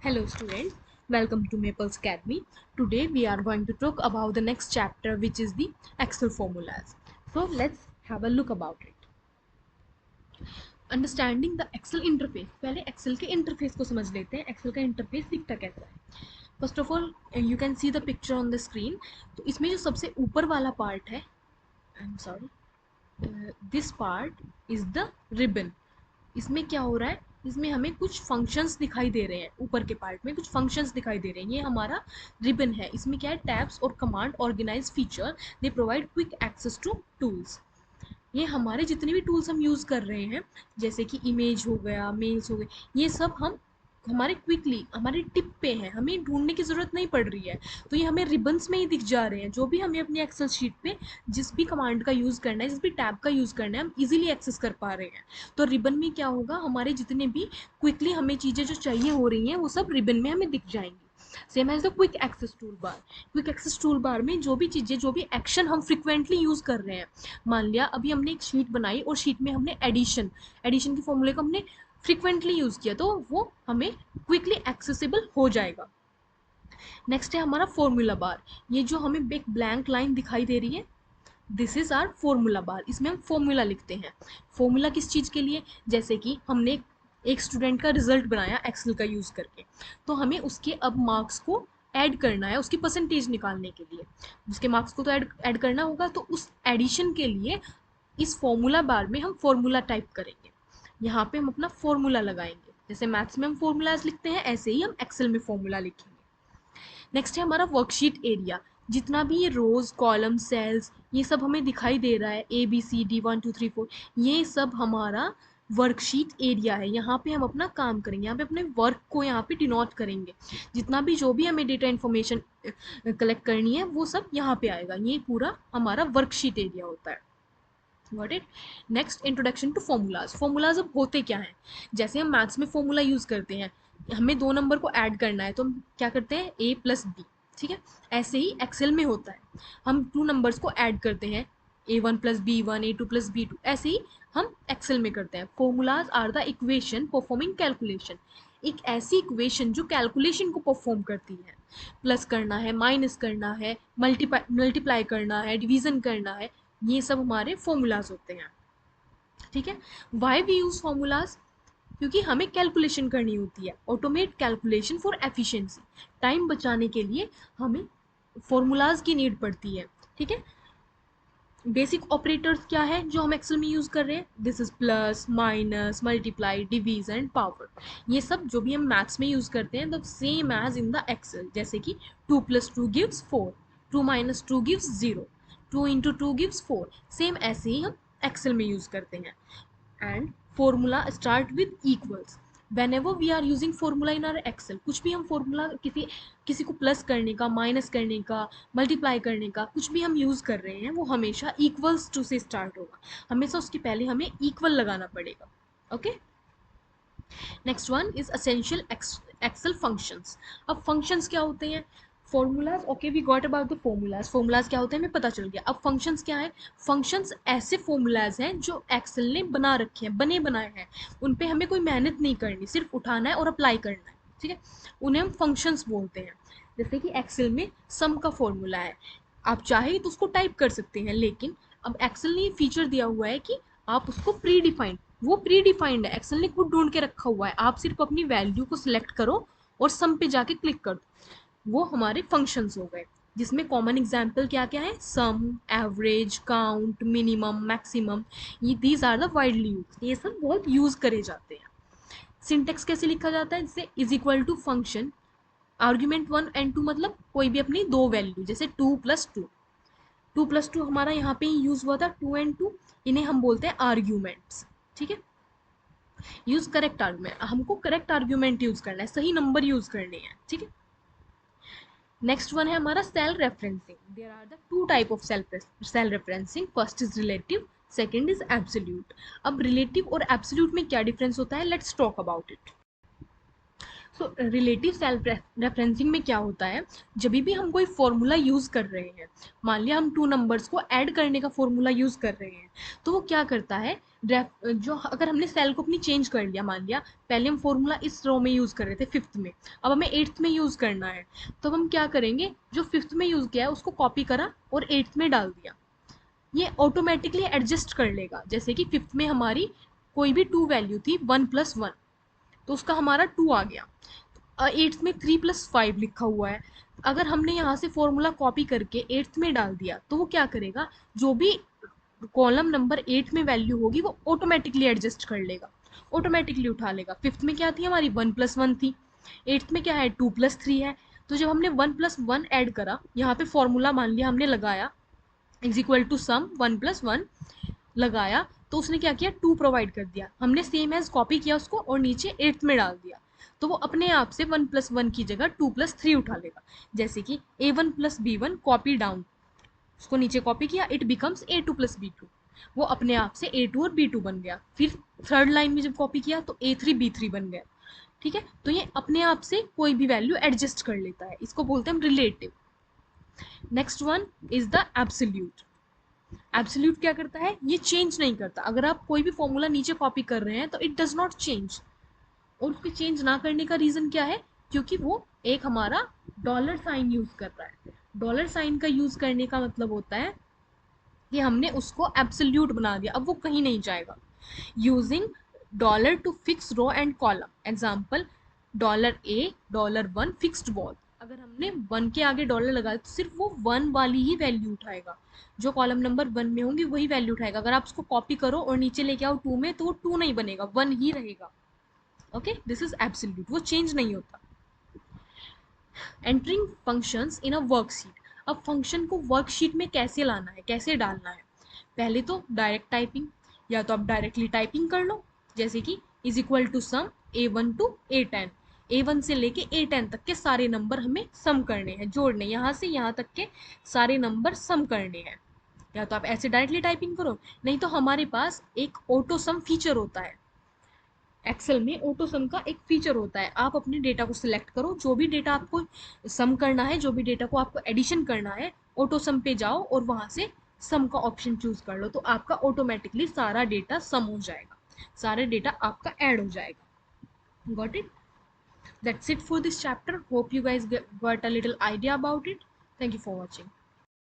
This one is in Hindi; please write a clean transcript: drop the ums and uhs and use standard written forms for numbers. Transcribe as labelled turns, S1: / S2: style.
S1: Hello students, welcome to Maples Academy. Today we are going to talk about the next chapter which is the Excel formulas. So let's have a look about it. Understanding the Excel interface. पहले Excel के interface को समझ लेते हैं. Excel का interface दिखता कैसा है. First of all, you can see the picture on the screen. तो इसमें जो सबसे ऊपर वाला part है, I'm sorry, this part is the ribbon. इसमें क्या हो रहा है, इसमें हमें कुछ फंक्शंस दिखाई दे रहे हैं. ऊपर के पार्ट में कुछ फंक्शंस दिखाई दे रहे हैं. ये हमारा रिबन है. इसमें क्या है, टैब्स और command organise feature they provide quick access to tools. ये हमारे जितने भी टूल्स हम यूज़ कर रहे हैं, जैसे कि इमेज हो गया, मेल्स हो गए, ये सब हम हमारे क्विकली हमारे टिप पे हैं, हमें ढूंढने की ज़रूरत नहीं पड़ रही है. तो ये हमें रिबन्स में ही दिख जा रहे हैं. जो भी हमें अपनी एक्सेल शीट पे जिस भी कमांड का यूज़ करना है, जिस भी टैब का यूज़ करना है, हम इजीली एक्सेस कर पा रहे हैं. तो रिबन में क्या होगा, हमारे जितने भी क्विकली हमें चीज़ें जो चाहिए हो रही हैं वो सब रिबन में हमें दिख जाएंगी. Same as the quick access tool bar. Quick access tool bar में जो भी चीज़ें, जो भी एक्शन हम फ्रिक्वेंटली यूज़ कर रहे हैं, मान लिया अभी हमने एक शीट बनाई और शीट में हमने एडिशन एडिशन के फॉर्मूले को हमने फ्रिक्वेंटली यूज़ किया, तो वो हमें क्विकली एक्सेसिबल हो जाएगा. नेक्स्ट है हमारा फॉर्मूला बार. ये जो हमें एक ब्लैंक लाइन दिखाई दे रही है, this is our formula bar. इसमें हम फॉर्मूला लिखते हैं. फॉर्मूला किस चीज़ के लिए, जैसे कि हमने एक स्टूडेंट का रिजल्ट बनाया एक्सेल का यूज़ करके, तो हमें उसके अब मार्क्स को ऐड करना है, उसकी परसेंटेज निकालने के लिए. उसके मार्क्स को तो ऐड करना होगा, तो उस एडिशन के लिए इस फॉर्मूला बार में हम फॉर्मूला टाइप करेंगे. यहाँ पे हम अपना फॉर्मूला लगाएंगे. जैसे मैथ्स में हम फॉर्मूलाज लिखते हैं, ऐसे ही हम एक्सेल में फॉर्मूला लिखेंगे. नेक्स्ट है हमारा वर्कशीट एरिया. जितना भी ये रोज, कॉलम, सेल्स, ये सब हमें दिखाई दे रहा है, ABCD 1 2 3 4, ये सब हमारा वर्कशीट एरिया है. यहाँ पे हम अपना काम करेंगे, यहाँ पे अपने वर्क को यहाँ पे डिनोट करेंगे. जितना भी जो भी हमें डेटा इन्फॉर्मेशन कलेक्ट करनी है वो सब यहाँ पे आएगा. ये पूरा हमारा वर्कशीट एरिया होता है. Got it. Next, introduction to formulas. Formulas अब होते क्या हैं, जैसे हम मैथ्स में फॉर्मूला यूज़ करते हैं, हमें दो नंबर को ऐड करना है तो हम क्या करते हैं, A+B. ठीक है, ऐसे ही एक्सेल में होता है. हम टू नंबर्स को ऐड करते हैं, A1+B1, A2+B2, ऐसे ही हम एक्सेल में करते हैं. Formulas are the equation performing calculation. एक ऐसी इक्वेशन जो कैलकुलेशन को परफॉर्म करती है. प्लस करना है, माइनस करना है, मल्टीप्लाई करना है, डिवीजन करना है, ये सब हमारे फॉर्मूलाज होते हैं. ठीक है. वाई वी यूज फॉर्मूलाज, क्योंकि हमें कैलकुलेशन करनी होती है. Automate calculation for efficiency. Time बचाने के लिए हमें फॉर्मूलाज की नीड पड़ती है. ठीक है. बेसिक ऑपरेटर्स क्या है जो हम एक्सेल में यूज़ कर रहे हैं, this is plus, minus, multiply, divide and power. ये सब जो भी हम मैथ्स में यूज़ करते हैं, the same as in the Excel. जैसे कि 2+2 गिव्स 4, 2 - 2 गिव्स 0, 2 × 2 गिव्स 4. सेम ऐसे ही हम एक्सेल में यूज़ करते हैं. And formula start with equals. Whenever we are using formula in our Excel, कुछ भी हम फॉर्मूला किसी किसी को प्लस करने का, माइनस करने का, मल्टीप्लाई करने का, कुछ भी हम यूज़ कर रहे हैं, वो हमेशा इक्वल्स टू से स्टार्ट होगा. हमेशा उसके पहले हमें इक्वल लगाना पड़ेगा. Okay. Next one is essential Excel functions. अब फंक्शंस क्या होते हैं, formulas. Okay, we got about the formulas. Formulas क्या होते हैं हमें पता चल गया. अब फंक्शंस क्या है, फंक्शंस ऐसे फॉर्मूलाज हैं जो एक्सेल ने बना रखे हैं, बने बनाए हैं. उन पे हमें कोई मेहनत नहीं करनी, सिर्फ उठाना है और अप्लाई करना है. ठीक है, उन्हें हम फंक्शंस बोलते हैं. जैसे कि एक्सेल में सम का फॉर्मूला है, आप चाहे तो उसको टाइप कर सकते हैं, लेकिन अब एक्सेल ने फीचर दिया हुआ है कि आप उसको प्री डिफाइंड, वो प्री डिफाइंड है, एक्सेल ने खुद ढूंढ के रखा हुआ है, आप सिर्फ अपनी वैल्यू को सिलेक्ट करो और सम पे जाके क्लिक कर दो. वो हमारे फंक्शंस हो गए, जिसमें कॉमन एग्जाम्पल क्या क्या है, sum, average, count, minimum, maximum. ये these are the widely use, ये सब बहुत यूज करे जाते हैं. सिंटेक्स कैसे लिखा जाता है, जैसे is equal to function argument 1 and 2, मतलब कोई भी अपनी दो वैल्यू, जैसे 2+2. 2+2 हमारा यहाँ पे ही यूज हुआ था, 2 and 2, इन्हें हम बोलते हैं आर्ग्यूमेंट्स. ठीक है. यूज करेक्ट आर्ग्यूमेंट, हमको करेक्ट आर्ग्यूमेंट यूज करना है, सही नंबर यूज करने हैं. ठीक है. नेक्स्ट वन है हमारा cell referencing. There are the two type of cell referencing. First is relative, second is absolute. अब रिलेटिव और एब्सोल्यूट में क्या डिफरेंस होता है, let's talk about it. So relative self referencing में क्या होता है, जब भी हम कोई फॉर्मूला यूज़ कर रहे हैं, मान लिया हम टू नंबर्स को ऐड करने का फॉर्मूला यूज़ कर रहे हैं, तो वो क्या करता है, जो अगर हमने सेल को अपनी चेंज कर लिया, मान लिया पहले हम फॉर्मूला इस रो में यूज़ कर रहे थे फिफ्थ में, अब हमें एट्थ में यूज़ करना है, तो हम क्या करेंगे, जो फिफ्थ में यूज़ किया है उसको कॉपी करा और एट्थ में डाल दिया, ये ऑटोमेटिकली एडजस्ट कर लेगा। जैसे कि फिफ्थ में हमारी कोई भी टू वैल्यू थी, 1+1, तो उसका हमारा 2 आ गया। एट्थ में 3+5 लिखा हुआ है, अगर हमने यहाँ से फॉर्मूला कॉपी करके एट्थ में डाल दिया तो वो क्या करेगा, जो भी कॉलम नंबर 8 में वैल्यू होगी वो ऑटोमेटिकली एडजस्ट कर लेगा, ऑटोमेटिकली उठा लेगा। फिफ्थ में क्या थी हमारी, 1+1 थी, एट्थ में क्या है, 2+3 है, तो जब हमने 1+1 ऐड करा, यहाँ पे फॉर्मूला मान लिया हमने लगाया, इज इक्वल टू सम 1+1 लगाया, तो उसने क्या किया, 2 प्रोवाइड कर दिया, हमने सेम एज कॉपी किया उसको और नीचे एट्थ में डाल दिया, तो वो अपने आप से 1+1 की जगह 2+3 उठा लेगा। जैसे कि A1+B1 कॉपी डाउन, उसको नीचे कॉपी किया, इट बिकम्स A2+B2, वो अपने आप से A2 और B2 बन गया। फिर थर्ड लाइन में जब कॉपी किया तो A3B3 बन गया। ठीक है, तो ये अपने आप से कोई भी वैल्यू एडजस्ट कर लेता है, इसको बोलते हैं हम relative. Next one is the absolute. Absolute क्या करता है, ये चेंज नहीं करता, अगर आप कोई भी फॉर्मूला नीचे कॉपी कर रहे हैं तो इट डज नॉट चेंज, और उसके चेंज ना करने का रीजन क्या है, क्योंकि वो एक हमारा डॉलर साइन यूज कर रहा है। डॉलर साइन का यूज करने का मतलब होता है कि हमने उसको एब्सोल्यूट बना दिया, अब वो कहीं नहीं जाएगा। Using dollar to fix row and column, example $A $1 fixed wall, अगर हमने 1 के आगे डॉलर लगाया तो सिर्फ वो 1 वाली ही वैल्यू उठाएगा, जो कॉलम नंबर 1 में होंगी वही वैल्यू उठाएगा। अगर आप उसको कॉपी करो और नीचे लेके आओ 2 में, तो वो 2 नहीं बनेगा, 1 ही रहेगा। ओके, दिस इज एब्सोल्यूट, वो चेंज नहीं होता। Entering functions in a worksheet, अब फंक्शन को वर्कशीट में कैसे लाना है, कैसे डालना है, पहले तो डायरेक्ट टाइपिंग, या तो आप डायरेक्टली टाइपिंग कर लो, जैसे कि is equal to sum A1 to A10, A1 से लेके A10 तक के सारे नंबर हमें सम करने हैं, जोड़ने, यहाँ से यहाँ तक के सारे नंबर सम करने हैं। या तो आप ऐसे डायरेक्टली टाइपिंग करो, नहीं तो हमारे पास एक ऑटो सम फीचर होता है, एक्सेल में ऑटो सम का एक फीचर होता है, आप अपने डेटा को सिलेक्ट करो, जो भी डेटा आपको सम करना है, जो भी डेटा को आपको एडिशन करना है, ऑटो सम पे जाओ और वहां से सम का ऑप्शन चूज कर लो, तो आपका ऑटोमेटिकली सारा डेटा सम हो जाएगा, सारे डेटा आपका ऐड हो जाएगा। Got it? That's it for this chapter, hope you guys got a little idea about it. Thank you for watching.